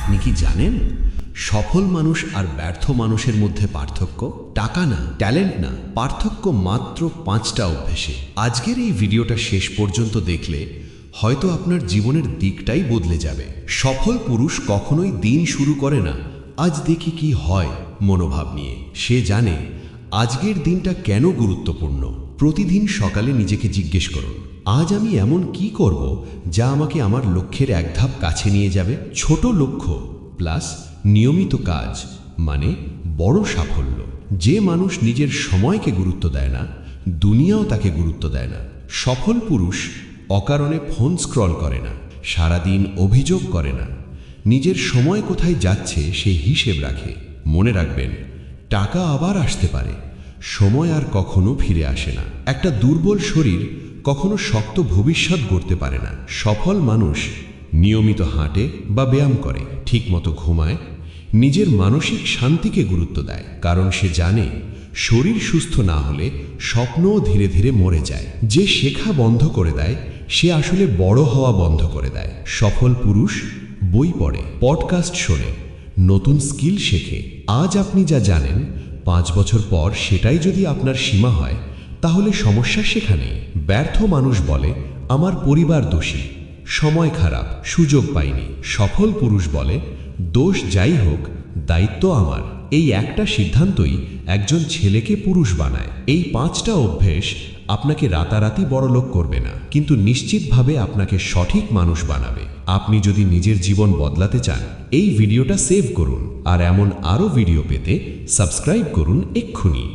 আপনি কি জানেন সফল মানুষ আর ব্যর্থ মানুষের মধ্যে পার্থক্য টাকা না, ট্যালেন্ট না, পার্থক্য মাত্র 5টা অভ্যেসে। আজকের এই ভিডিওটা শেষ পর্যন্ত দেখলে হয়তো আপনার জীবনের দিকটাই বদলে যাবে। সফল পুরুষ কখনোই দিন শুরু করে না আজ দেখি কি হয় মনোভাব নিয়ে। সে জানে আজকের দিনটা কেন গুরুত্বপূর্ণ। প্রতিদিন সকালে নিজেকে জিজ্ঞেস করুন, আজ আমি এমন কি করব যা আমাকে আমার লক্ষ্যের এক ধাপ কাছে নিয়ে যাবে। ছোট লক্ষ্য প্লাস নিয়মিত কাজ মানে বড় সাফল্য। যে মানুষ নিজের সময়কে গুরুত্ব দেয় না, দুনিয়াও তাকে গুরুত্ব দেয় না। সফল পুরুষ অকারণে ফোন স্ক্রল করে না, সারাদিন অভিযোগ করে না, নিজের সময় কোথায় যাচ্ছে সে হিসেব রাখে। মনে রাখবেন, টাকা আবার আসতে পারে, সময় আর কখনো ফিরে আসে না। একটা দুর্বল শরীর কখনো শক্ত ভবিষ্যৎ গড়তে পারে না। সফল মানুষ নিয়মিত হাঁটে বা ব্যায়াম করে, ঠিকমতো ঘুমায়, নিজের মানসিক শান্তিকে গুরুত্ব দেয়, কারণ সে জানে শরীর সুস্থ না হলে স্বপ্নও ধীরে ধীরে মরে যায়। যে শেখা বন্ধ করে দেয় সে আসলে বড় হওয়া বন্ধ করে দেয়। সফল পুরুষ বই পড়ে, পডকাস্ট শোনে, নতুন স্কিল শেখে। আজ আপনি যা জানেন 5 বছর পর সেটাই যদি আপনার সীমা হয় তাহলে সমস্যা সেখানেই। ব্যর্থ মানুষ বলে আমার পরিবার দোষী, সময় খারাপ, সুযোগ পাইনি। সফল পুরুষ বলে দোষ যাই হোক, দায়িত্ব আমার। এই একটা সিদ্ধান্তই একজন ছেলেকে পুরুষ বানায়। এই 5টা অভ্যেস আপনাকে রাতারাতি বড়লোক করবে না, কিন্তু নিশ্চিতভাবে আপনাকে সঠিক মানুষ বানাবে। আপনি যদি নিজের জীবন বদলাতে চান, এই ভিডিওটা সেভ করুন, আর এমন আরও ভিডিও পেতে সাবস্ক্রাইব করুন এক্ষুনি।